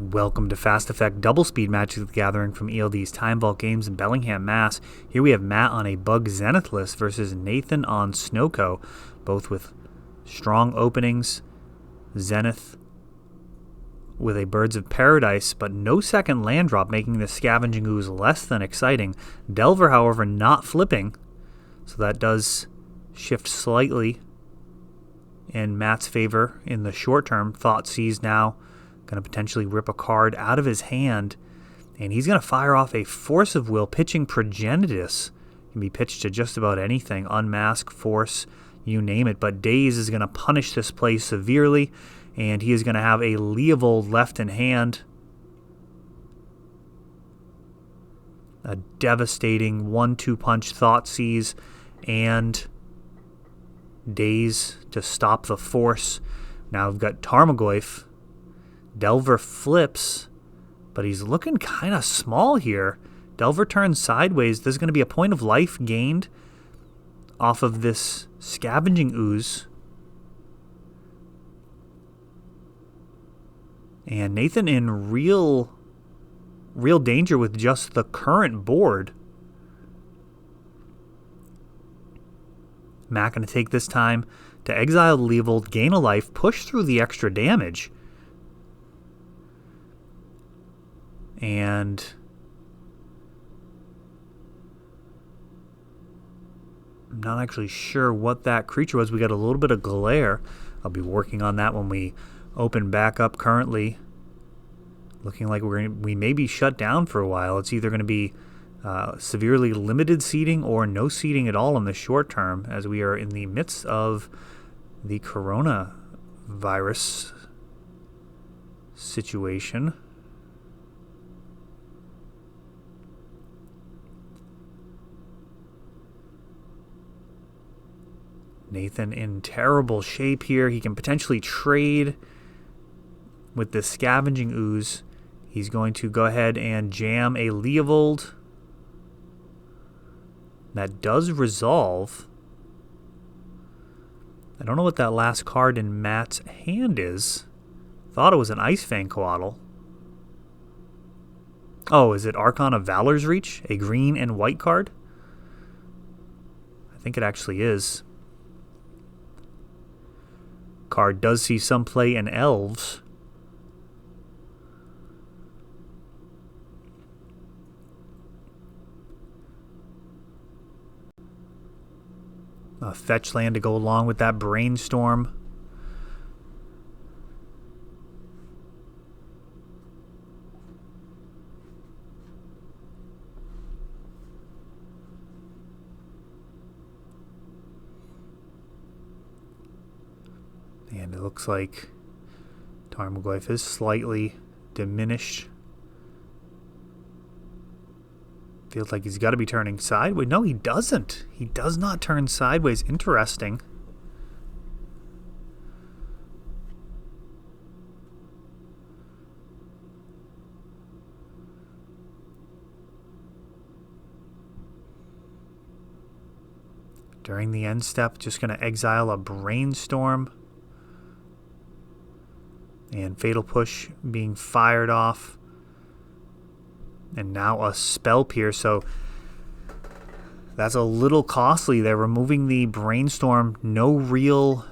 Welcome to Fast Effect Double Speed Magic the Gathering from ELD's Time Vault Games in Bellingham, Mass. Here we have Matt on a Bug Zenith list versus Nathan on Snowco, both with strong openings. Zenith with a Birds of Paradise, but no second land drop, making the Scavenging Ooze less than exciting. Delver, however, not flipping, so that does shift slightly in Matt's favor in the short term. Thoughtseize now going to potentially rip a card out of his hand, and he's going to fire off a Force of Will, pitching Progenitus. Can be pitched to just about anything, Unmask, Force, you name it, but Daze is going to punish this play severely, and he is going to have a Leovold left in hand. A devastating 1-2 punch Thoughtseize and Daze to stop the Force. Now we've got Tarmogoyf. Delver flips, but he's looking kind of small here. Delver turns sideways. There's going to be a point of life gained off of this Scavenging Ooze. And Nathan in real danger with just the current board. Matt going to take this time to exile Leovold, gain a life, push through the extra damage. And I'm not actually sure what that creature was. We got a little bit of glare. I'll be working on that when we open back up. Currently looking like we may be shut down for a while. It's either going to be severely limited seating or no seating at all in the short term, as we are in the midst of the coronavirus situation. Nathan in terrible shape here. He can potentially trade with the Scavenging Ooze. He's going to go ahead and jam a Leovold. That does resolve. I don't know what that last card in Matt's hand is. Thought it was an Ice Fang Coatl. Oh, is it Archon of Valor's Reach? A green and white card? I think it actually is. Card does see some play in Elves. A fetch land to go along with that Brainstorm. And it looks like Tarmogoyf is slightly diminished. Feels like he's got to be turning sideways. No, he doesn't. He does not turn sideways. Interesting. During the end step, just going to exile a Brainstorm. And Fatal Push being fired off. And now a Spell Pierce. So that's a little costly. They're removing the Brainstorm. No real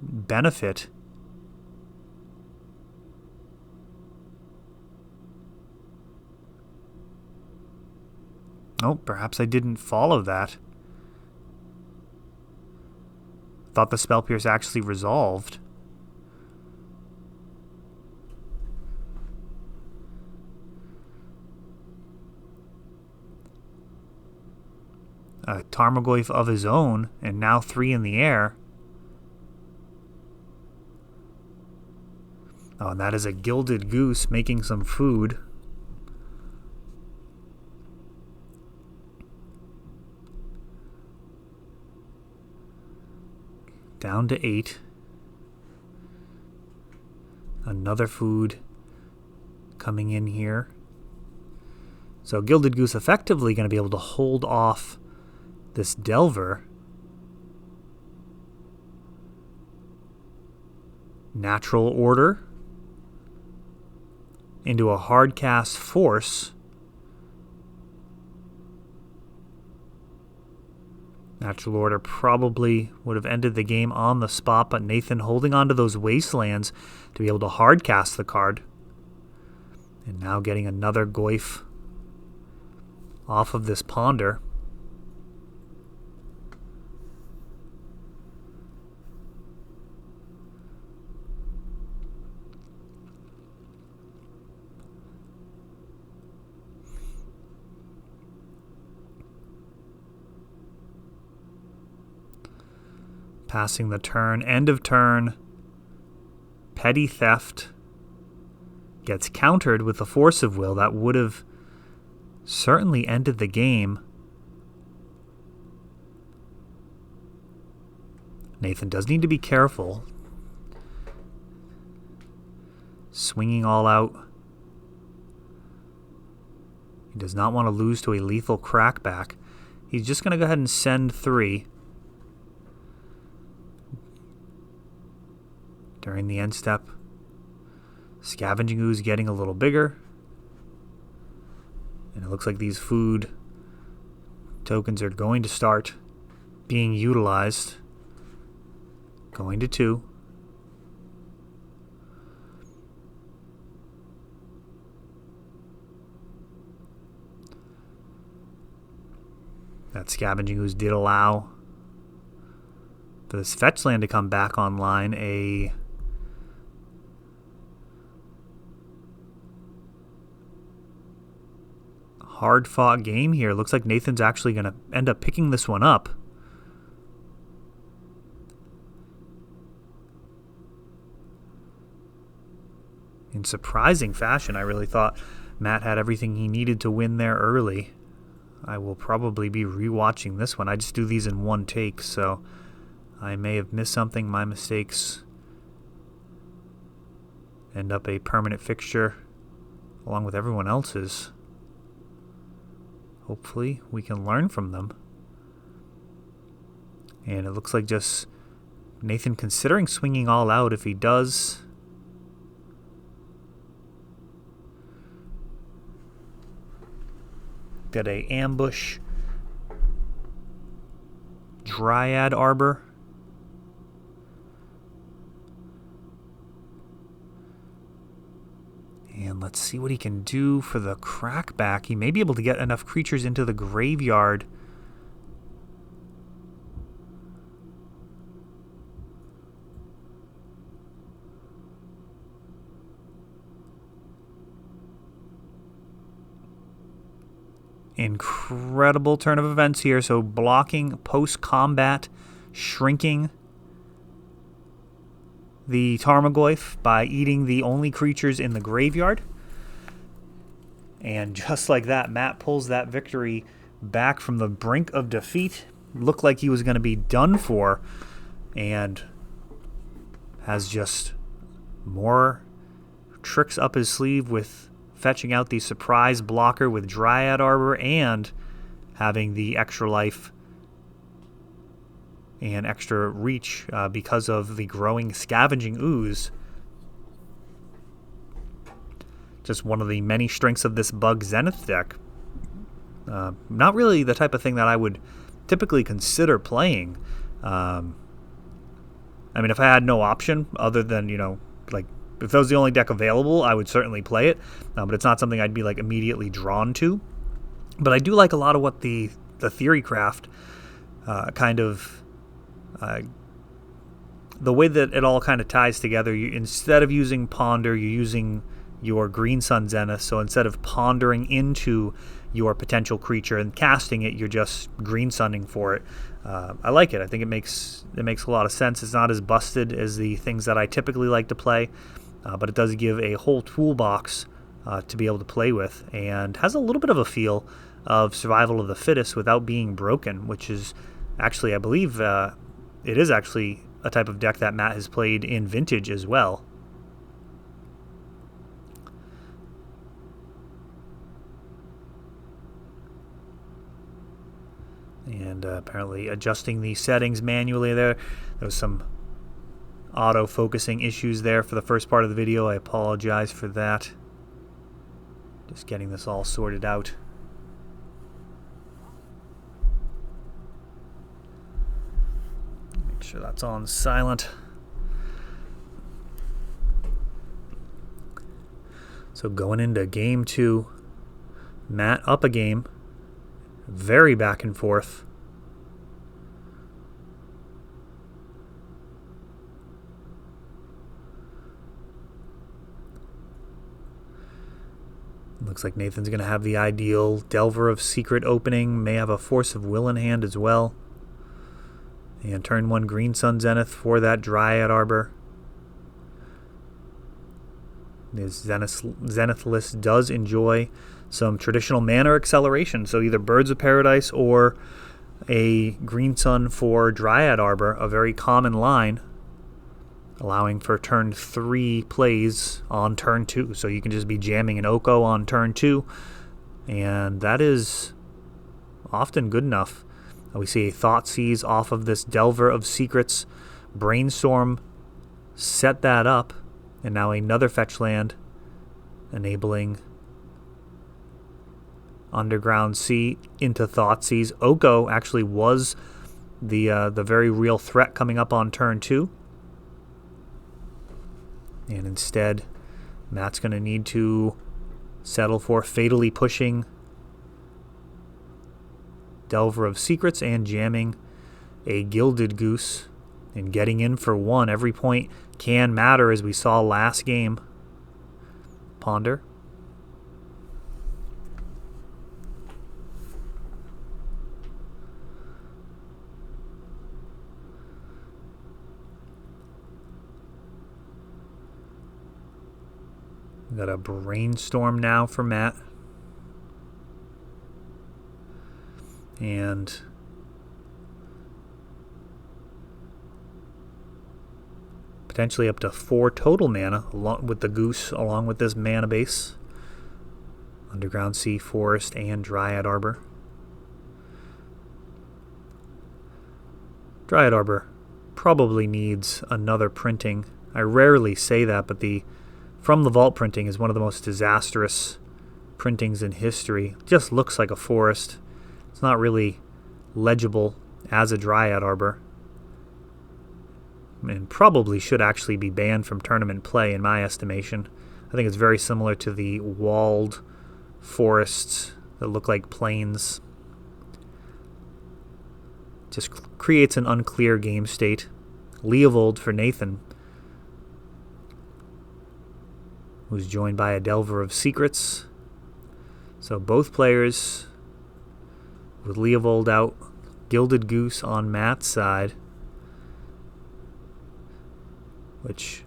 benefit. Oh, perhaps I didn't follow that. Thought the Spell Pierce actually resolved. A Tarmogoyf of his own, and now 3 in the air. Oh, and that is a Gilded Goose making some food. Down to 8. Another food coming in here. So Gilded Goose effectively going to be able to hold off this Delver. Natural Order. into a hard cast force. Natural order probably would have ended the game on the spot, but Nathan holding on to those wastelands to be able to hard cast the card. And now getting another Goyf off of this ponder. Passing the turn, end of turn, petty theft gets countered with the force of will. That would have certainly ended the game. Nathan does need to be careful. Swinging all out. He does not want to lose to a lethal crackback. He's just going to go ahead and send 3. During the end step, Scavenging Ooze getting a little bigger. And it looks like these food tokens are going to start being utilized. Going to 2. That Scavenging Ooze did allow for this fetch land to come back online. A hard-fought game here. Looks like Nathan's actually going to end up picking this one up. In surprising fashion, I really thought Matt had everything he needed to win there early. I will probably be rewatching this one. I just do these in one take, so I may have missed something. My mistakes end up a permanent fixture along with everyone else's. Hopefully we can learn from them. And it looks like just Nathan considering swinging all out. If he does, got a ambush Dryad Arbor. And let's see what he can do for the crackback. He may be able to get enough creatures into the graveyard. Incredible turn of events here. So blocking post-combat, shrinking the Tarmogoyf by eating the only creatures in the graveyard. And just like that, Matt pulls that victory back from the brink of defeat. Looked like he was going to be done for, and has just more tricks up his sleeve with fetching out the surprise blocker with Dryad Arbor and having the extra life and extra reach because of the growing Scavenging Ooze. Just one of the many strengths of this Bug Zenith deck. Not really the type of thing that I would typically consider playing. I mean, if I had no option other than, like, if that was the only deck available, I would certainly play it. But it's not something I'd be, like, immediately drawn to. But I do like a lot of what the Theorycraft kind of... the way that it all kind of ties together. Instead of using Ponder, you're using your Green Sun Zenith. So instead of pondering into your potential creature and casting it, you're just Green Sunning for it. I like it. I think it makes a lot of sense. It's not as busted as the things that I typically like to play, but it does give a whole toolbox to be able to play with, and has a little bit of a feel of Survival of the Fittest without being broken, which is actually, I believe, it is actually a type of deck that Matt has played in Vintage as well. And apparently adjusting the settings manually there. There was some auto-focusing issues there for the first part of the video. I apologize for that. Just getting this all sorted out. Make sure that's on silent. So going into game 2, Matt up a game. Very back and forth. Looks like Nathan's going to have the ideal Delver of Secret opening. May have a Force of Will in hand as well. And turn 1 Green Sun Zenith for that Dryad Arbor. His Zenith list does enjoy some traditional mana acceleration. So either Birds of Paradise or a Green Sun for Dryad Arbor, a very common line, allowing for turn 3 plays on turn 2. So you can just be jamming an Oko on turn 2, and that is often good enough. We see a Thoughtseize off of this Delver of Secrets. Brainstorm set that up, and now another fetch land, enabling Underground Sea into Thoughtseize. Oko actually was the very real threat coming up on turn 2. And instead, Matt's going to need to settle for fatally pushing Delver of Secrets and jamming a Gilded Goose and getting in for 1. Every point can matter, as we saw last game. Ponder. Got a Brainstorm now for Matt. And potentially up to 4 total mana along with the Goose, along with this mana base. Underground Sea, Forest, and Dryad Arbor. Dryad Arbor probably needs another printing. I rarely say that, but the From the Vault printing is one of the most disastrous printings in history. It just looks like a forest. It's not really legible as a Dryad Arbor. And probably should actually be banned from tournament play, in my estimation. I think it's very similar to the walled forests that look like plains. Just creates an unclear game state. Leovold for Nathan, who's joined by a Delver of Secrets. So both players with Leovold out. Gilded Goose on Matt's side, which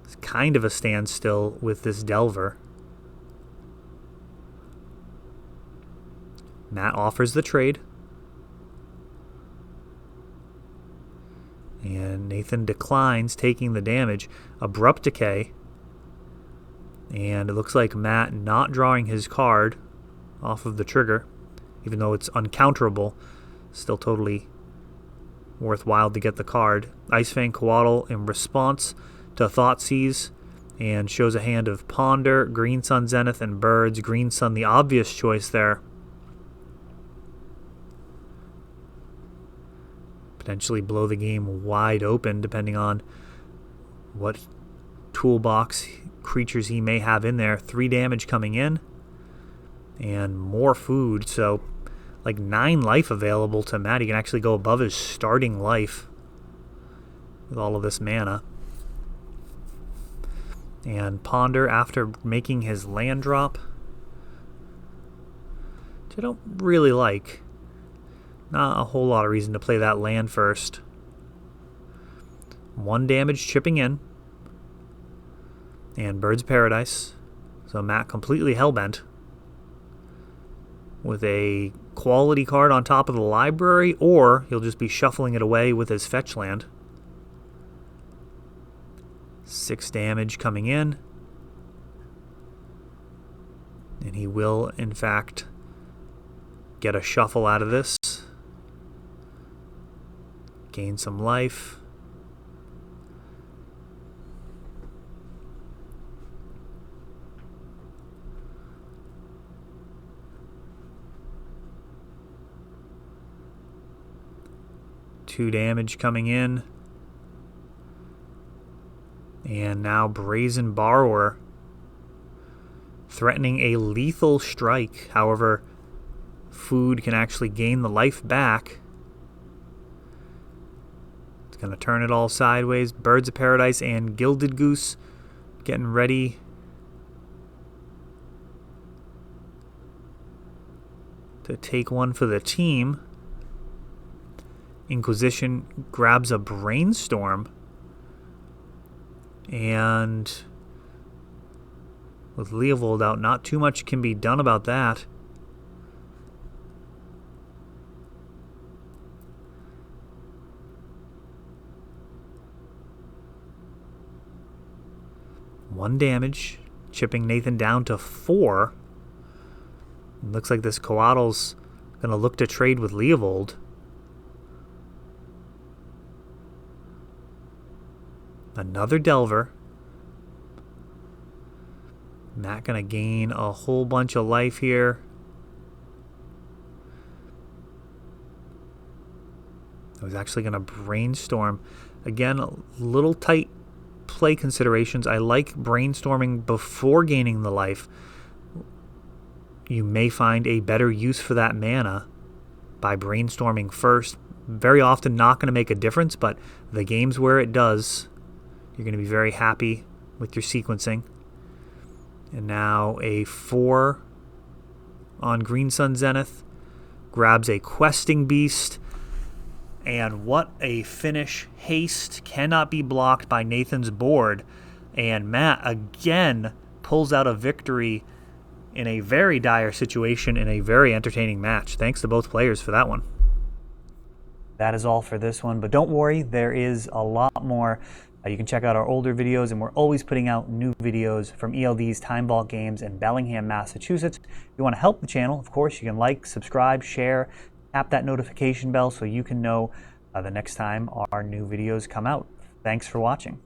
is kind of a standstill with this Delver. Matt offers the trade. And Nathan declines, taking the damage. Abrupt Decay. And it looks like Matt not drawing his card off of the trigger, even though it's uncounterable. Still totally worthwhile to get the card. Icefang Coatl in response to Thoughtseize, and shows a hand of Ponder, Green Sun Zenith, and Birds. Green Sun the obvious choice there. Potentially blow the game wide open depending on what toolbox creatures he may have in there. 3 damage coming in and more food, so like 9 life available to Matt. He can actually go above his starting life with all of this mana. And Ponder, after making his land drop, which I don't really like. Not a whole lot of reason to play that land first. 1 damage chipping in. And Birds of Paradise. So Matt completely hellbent. With a quality card on top of the library, or he'll just be shuffling it away with his fetch land. 6 damage coming in. And he will, in fact, get a shuffle out of this. Gain some life. 2 damage coming in. And now Brazen Borrower threatening a lethal strike. However, food can actually gain the life back. It's going to turn it all sideways. Birds of Paradise and Gilded Goose getting ready. To take one for the team. Inquisition grabs a Brainstorm. And with Leovold out, not too much can be done about that. One damage, chipping Nathan down to 4. It looks like this Coattle's going to look to trade with Leovold. Another Delver. Matt going to gain a whole bunch of life here. I was actually going to Brainstorm. Again, a little tight play considerations. I like brainstorming before gaining the life. You may find a better use for that mana by brainstorming first. Very often not going to make a difference, but the games where it does, you're going to be very happy with your sequencing. And now a 4 on Green Sun Zenith. Grabs a Questing Beast. And what a finish. Haste cannot be blocked by Nathan's board. And Matt again pulls out a victory in a very dire situation in a very entertaining match. Thanks to both players for that one. That is all for this one, but don't worry, there is a lot more. You can check out our older videos, and we're always putting out new videos from ELD's Time Vault games in Bellingham, Massachusetts. If you want to help the channel, of course, you can like, subscribe, share, tap that notification bell so you can know the next time our new videos come out. Thanks for watching.